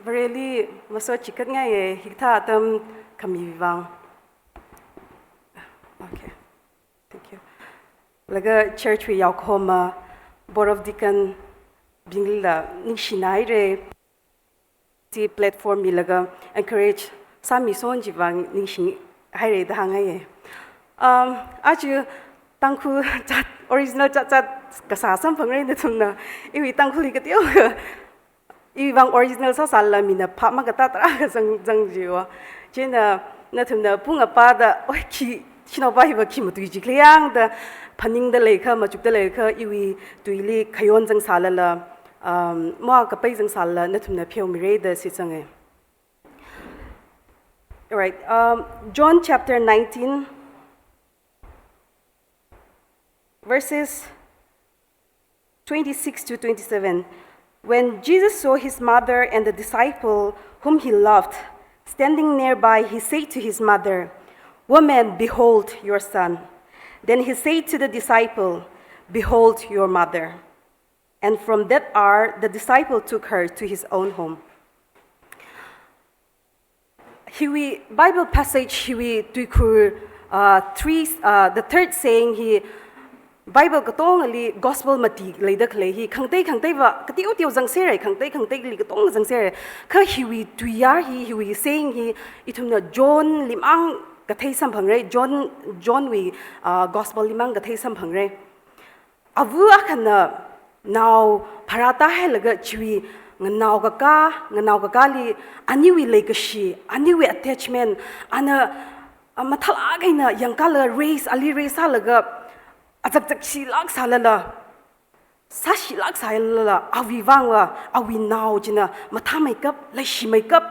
really maso chikat nga ye hikta atam kami vivang. Okay, thank you. Laga church we yaw koma board of deacon bingla ning shinai re ti platform mi laga encourage sami son jivang ning shin hai re da hanga ye. Aju Tangkhul chat original chat kasa sam phang re na thumna iwi Tangkhul ka tio iwang original sa sala mina pha ma ka ta tra ka jang jiwa chena na thumna punga pa da oi ki chino ba hi ba ki mu tu ji kliang da phaning da lekha ma chuk da lekha iwi tuili khayon jang sala la mo ka pai jang sala na thumna pheu mi re da si change. All right, John chapter 19 verses 26 to 27. When Jesus saw his mother and the disciple whom he loved standing nearby, he said to his mother, "Woman, behold your son." Then he said to the disciple, "Behold your mother." And from that hour, the disciple took her to his own home. Hiwi Bible passage hiwi tuikur the third saying he Bible katong ali gospel mati leida khle hi khangtei wa kati utiu jang sere khangtei li katong jang sere kha hiwi tuya hiwi saying hi ithumna John limang kathei sam phangre John wi gospel limang kathei sam phangre avu akhana now pharata helaga chiwi nganaw ka li aniwi legacy aniwi attachment ana mathala gaina yangkala race ali race halaga ajak silak salala sasilak salala awiwanga awi now jina matha makeup laishi makeup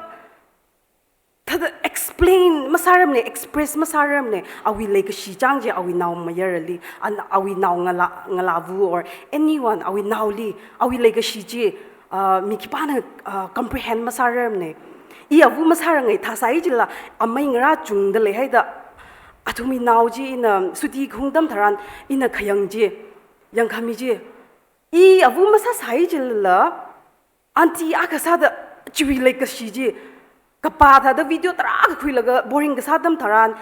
tada explain masaram ne express masaram ne awi legacy jangje awi now mayarali an awi now ngalavu or anyone awi now li awi legacy ji mikipana comprehend masaram ne I avu masarangai thasai jila amai ngara chungda le haida atumi nauji ina suti khungdam tharan ina khayangji yangkhamiji I avu masa sai jila anti akasa da chiwi like shiji kapa tha da video tra khuilaga boring ka sadam tharan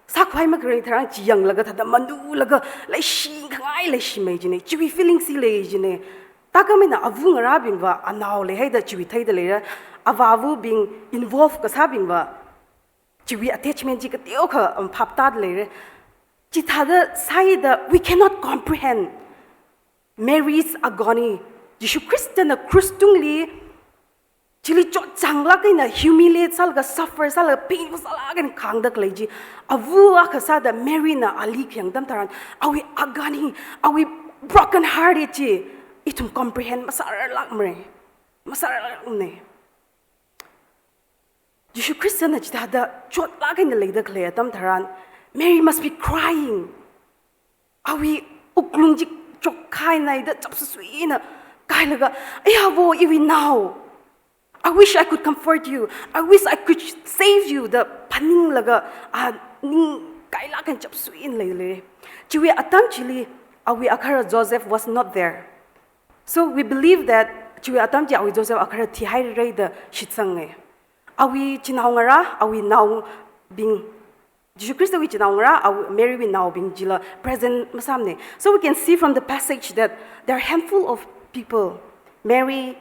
sakhwai magre tharan chiyang laga thada mandu laga lai shi khangai lai shi mai jine chiwi feeling si le jine takamina avu ngara bingwa anaw le haida chiwi thaida le avavu being involved ka sabingwa chiwi attachment ji ka teo kha phaptad le chi thada saida we cannot comprehend Mary's agony Jishu Christ na krustungli chili chot changla kaina humiliate salga suffer salga painful salga kan khangda kleji avu akhasa Mary na ali khyangdam taran awi agony awi broken hearted chi itum comprehend masar lakmre Jishu Christ na chida chot lagan na leida khle tam taran Mary must be crying awi uklungji chokai na ida chapsuina kailaga ayabo iwi now I wish I could comfort you I wish I could save you the paning laga ning kailagan chapsuin lele chiwi atam chili awi akhara Joseph was not there so we believe that chiwi atam ji awi Joseph akhara thi hai re the shitsange awi chinaungara awi now being Jesus Christ we chinaungara Mary we now being jila present masamne so we can see from the passage that there are a handful of people Mary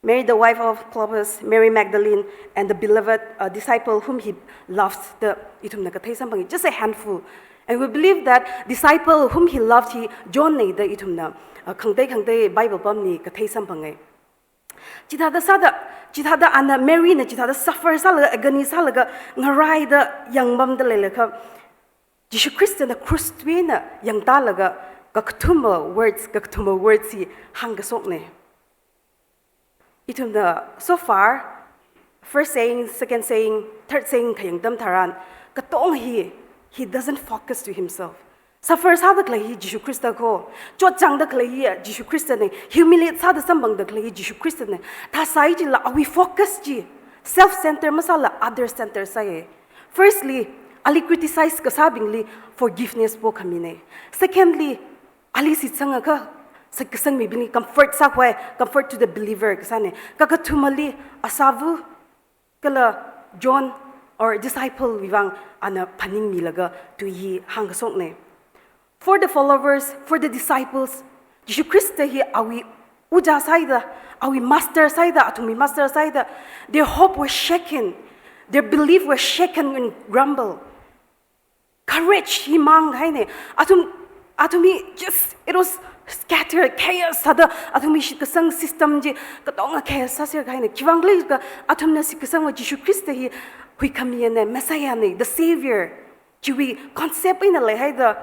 the wife of Clopas Mary Magdalene and the beloved disciple whom he loved the itumna ka thaisam bangi just a handful and we believe that disciple whom he loved he John nei the itumna khangdei Bible pamni ka thaisam bangai Chithada ana Mary na chithada suffer salaga agony salaga ngarai da yangbam da lelekha Jishu Christ na krustwina yang talaga kakthuma words si hanga sokne itumda so far first saying second saying third saying khayangdam tharan katong he doesn't focus to himself suffer sada klai Jishu Christ ko chot chang da klai Jishu Christ ne humiliate sada sambang da klai Jishu Christ ne tha sai ji la we focus ji self center masala other center sai firstly ali criticize ka sabingly forgiveness po kamine secondly ali si changa ka Sakasang mi bini comfort sakwe comfort to the believer kasane kakatumali asavu kala John or disciple vivang ana paning milaga to yi hangasok ne. For the followers, for the disciples, Jesus Christ hi awi uja saida, awi master saida, atumi master saida. Their hope was shaken, their belief was shaken and grumble. Courage himang haine, atumi just it was scattered chaos sada atumi kasang system ji katonga chaos sasir haine. Kivangli ka atumna sikasang Jesus Christ hi hui kamiene Messiah ne, the Savior. Jiwi concept ina le haida.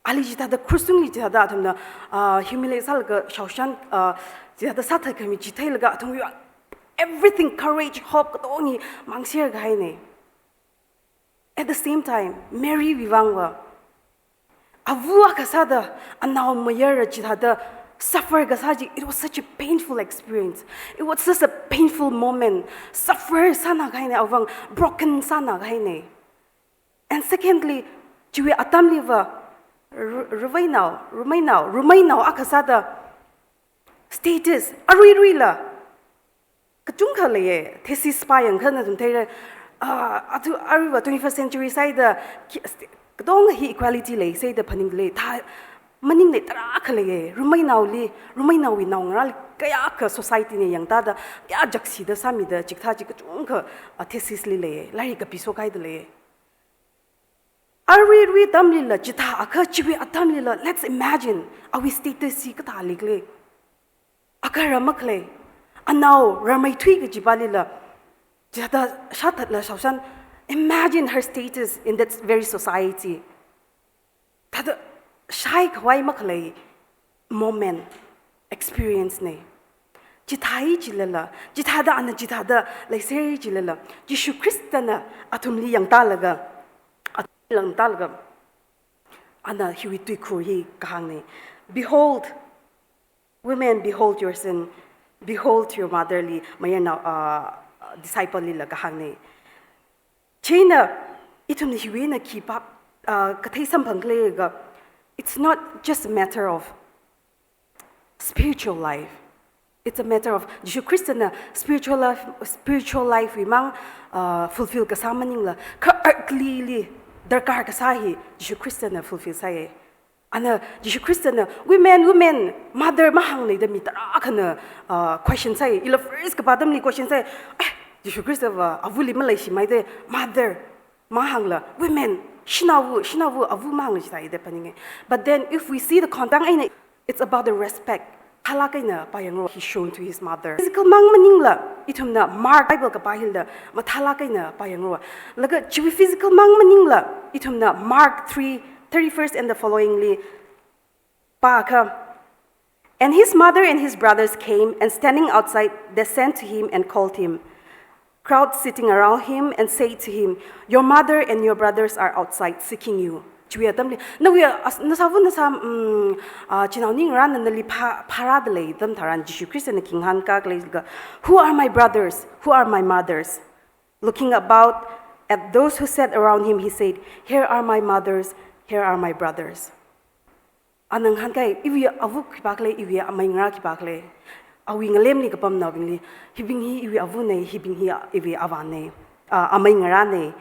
Ali jita da krusung jita da atumna humiliate salga shaushan jita da satha kami jita ilga atum everything courage hope katongi mangsir gaine. At the same time, Mary vivangwa avua kasada anaw mayara jita da suffer gasaji. It was such a painful experience. It was such a painful moment. Suffer sana gaine avang broken sana gaine. And secondly, jiwi atamliva Rumainaw akasada status aririla kachungka leye thesis payang kana tum tere atu ariwa 21st century side kadong hi equality le say the paning le tha maning le tara khale Rumainaw wi nawngal kaya ka society ne yang ta da kya jaksi da sami da chiktha chi kachungka thesis le lai ka piso kai de le. Let's imagine our status si katalikle. Akaramakle. And now Ramai Tweak Jibalila. Jata Shatatla Shausan. Imagine her status in that very society. Tada Shai Kwai Makle moment experience ne. Jitai Jilala. Jitada and Jitada like Seri Jilala. Jishu Christana Atumli Yang Talaga. Lang talga ana hiwi tuikur hi kahang. Behold, women, behold your sin, behold your motherly mayana disciple lila kahang. China itum ni hiwi na keep up katay sampanglega. It's not just a matter of spiritual life. It's a matter of Jesus Christ na spiritual life wimang fulfill kasama ningla ka earthly darkar kasahi Jesus Christ na fulfill saye. Ana Jesus Christ na women mother mahang ni dami tara kana question saye. Ila first kapadam ni question saye. Jesus Christ wa avuli malay si maide mother mahang la women shinawu avu mahang si saye de paninge. But then if we see the content, it's about the respect. Halakay na payang he's shown to his mother. Physical mang maningla itum na Mark Bible ka pahil da mathalakay na payang laga chiwi physical mang maningla itum na Mark 3:31 and the followingly pa ka. And his mother and his brothers came, and standing outside they sent to him and called him. Crowds sitting around him and said to him, "Your mother and your brothers are outside seeking you." Chiwi atamli na we nasavu nasam chinawning ran na li paradle dam tharan Jesus Christ na kinghan ka klega. Who are my brothers? Who are my mothers? Looking about at those who sat around him, he said, "Here are my mothers, here are my brothers." Anang han kai iwi avuk kibakle iwi amay ngra kibakle awi ngalem ni kapam na bingli hibing hi iwi avu ne hibing hi iwi avane amay ngra ne.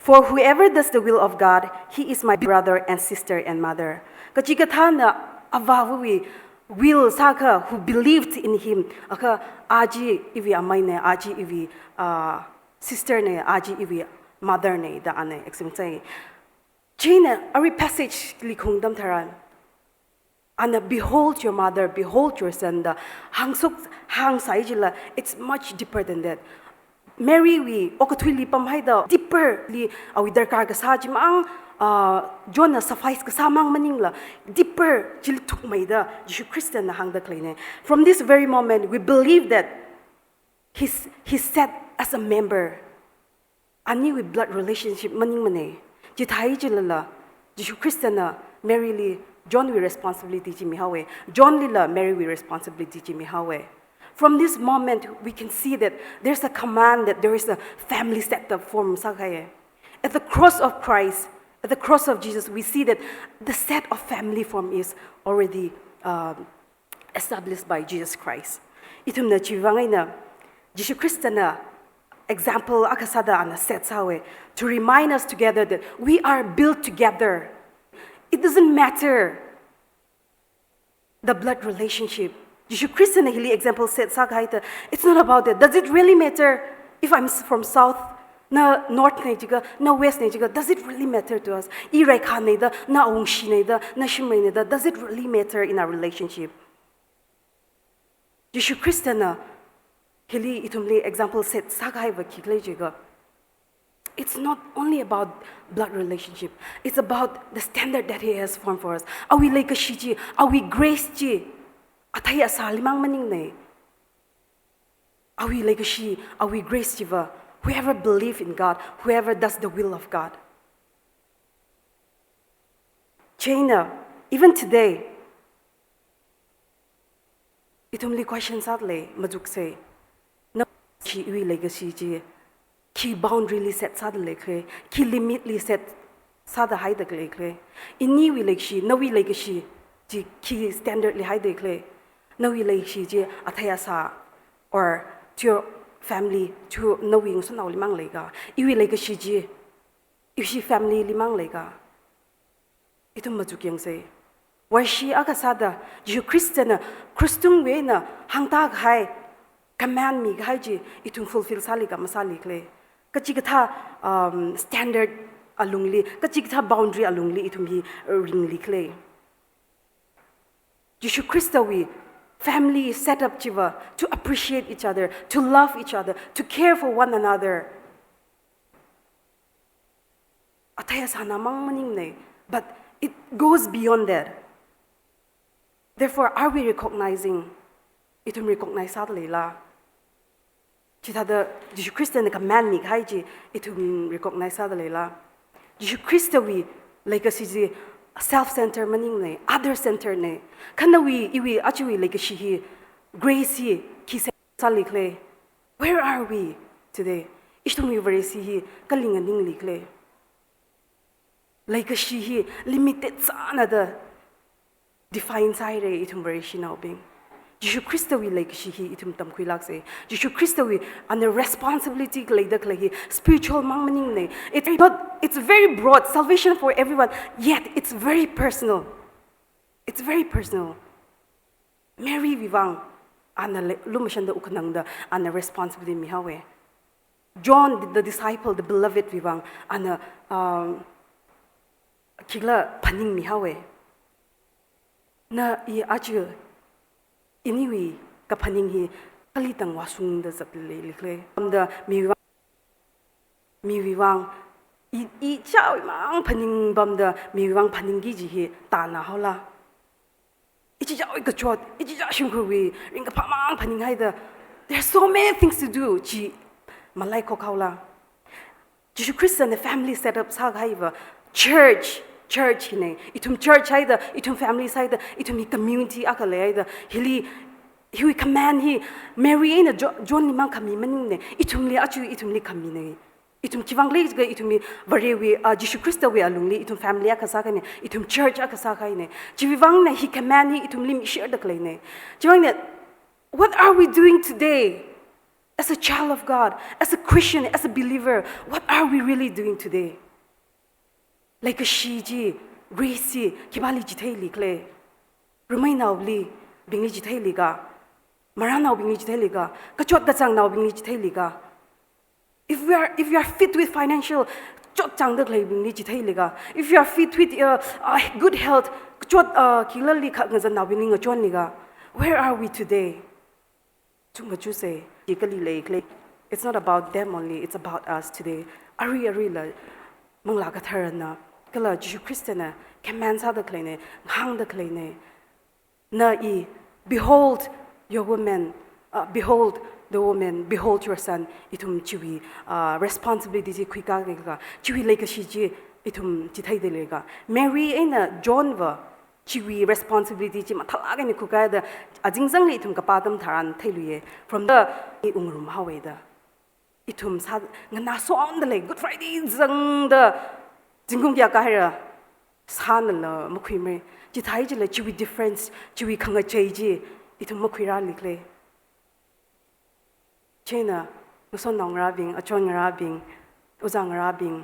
For whoever does the will of God, he is my brother and sister and mother. Kachikatha na avawi will saka who believed in him. Aka aji iwi amay ne aji iwi sister ne aji iwi mother ne da ane example. China ari passage likung dam taran. And behold your mother, behold your son. The hang saijila. It's much deeper than that. Mary we okathui lipam haida deeper li awi darkar ka sajim ang John na suffice ka samang maningla deeper jil tuk maida Jesus Christ na hangda kleine. From this very moment we believe that he's set as a member ani with blood relationship maning mane jithai jilala Jesus Christ na Mary li John we responsibility jimi hawe John lila Mary we responsibility jimi hawe. From this moment, we can see that there's a command, that there is a family setup form. At the cross of Christ, at the cross of Jesus, we see that the set of family form is already established by Jesus Christ. Itum na chiwangai na Jesus Christ na example akasada ana set sawe to remind us together that we are built together. It doesn't matter the blood relationship. Jesus Christ na hili example set sa kahit it's not about that. Does it really matter if I'm from south? Na north na jiga, na west na jiga, does it really matter to us? I Raikhan na ida, na Ongshi na ida, na Shimay na ida, does it really matter in our relationship? Jesus Christ na hili itumli example set sa kahit ba kiklay jiga. It's not only about blood relationship. It's about the standard that He has formed for us. Are we like a shiji? Are we grace ji? Atay asa limang maning na. Are we like a shi? Are we grace jiva? Whoever believes in God, whoever does the will of God. China, even today, itumli questions atle majuk say, no chi ui legacy ji, ki boundary li set sad lekre, ki limit li set sad high the lekre. Inni wi legacy, no wi legacy ji ki standard li high the lekre, no wi legacy ji athayasa or to your family to knowing so now limang lega iwi lega shiji iwi family limang lega ito majuk yang say why she akasada you Christian Christung we na hangtag hai command me gai ji itung fulfill sali ka masali kle kachigata standard alungli kachigata boundary alungli itum hi ringli kle you Christa we family is set up jiva to appreciate each other, to love each other, to care for one another. Ataya sana mang maning ne, but it goes beyond that. Therefore, are we recognizing? Itum recognize sa lela. Chita the Jesus Christ na command ni kaiji itum recognize sa lela. Jesus Christ we like a sisi self-centered maning ne, other-centered ne. Kana we iwi actually like she grace hi ki sali kle. Where are we today? Ishtung we very si kalinga ning likle. Like she limited sana the define side itum very shi now being. Jesus Christ we like she itum tam kuilak say. Jesus Christ we under responsibility like the kle spiritual mangmaning ne. It's very broad salvation for everyone. Yet it's very personal. It's very personal. Mary vivang ana lumashan da ukanang da ana responsibility mihawe. John the disciple, the beloved vivang ana kigla paning mihawe. Na I achu iniwi kapaning hi kalitang wasung da zapile likle. The mi vivang I chao mang paning bam da mi vivang paning gi ji hi ta na hola. Ichi chao I kachot, ichi chao shungkruwi, ringa pamang paning hai da. There's so many things to do. Ji malay ko kaula. Jesus Christ and the family set up sa haiva church hine. Itum church haida, itum family haida, itum community akale haida. He command he Mary na John limang kami maning ne. Itum li achu itum li kami ne. Itum kivang le ga itum very we Jesus Christ we alungli itum family akasaka ne. Itum church akasaka ne. Jivang na he command he itum lim share the clay ne. Jivang na what are we doing today? As a child of God, as a Christian, as a believer, what are we really doing today? Like a shiji, racy, kibali jiteli clay. Rumay now li, bingi jiteliga. Marana bingi jiteliga. Kachot gatsang now bingi jiteliga. If we are fit with financial, chot chang the clay bingi jiteliga. If you are fit with good health, chot kilali kagazan now bingi choniga. Where are we today? It's not about them only, it's about us today. Ari la mangla katharana kala Jesus Christana command sa the klene hang the klene na I behold your woman behold the woman behold your son itum chiwi responsibility kwika ga chiwi like shiji itum chithai delega Mary ena John va chiwi responsibility chi mathala ni kuka da ajingzang li itum kapadam tharan thailuye from the ungrum hawe da itum sa ngana so on the leg Good Friday zang the jingkung kya ka hera san la mukhi me chỉ thấy chỉ là chỉ vì difference chỉ vì không có chơi gì itu mà khui ra lịch lệ thế na nó son nong ra bing ở trong ra bing ở trong ra bing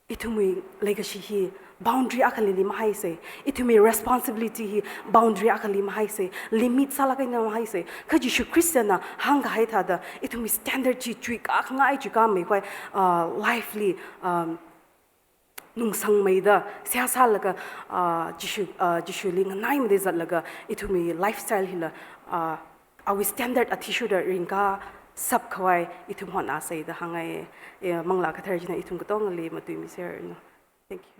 itu mình lấy cái gì boundary akali lima hai se itu mi responsibility hi boundary akali lima hai se limit sala kai na hai se kha ji Christian na hang ga hai tha da itu mi standard ji chui ka khanga ai chu ka mai kwai lively nung sang mai da sia sa la ka ji ling nai me de zat la ga itu mi lifestyle hi la our standard athishu da ring ka sab khwai itu hon a sai da hangai mangla ka thar ji na itu ka tong le ma tu mi ser no thank you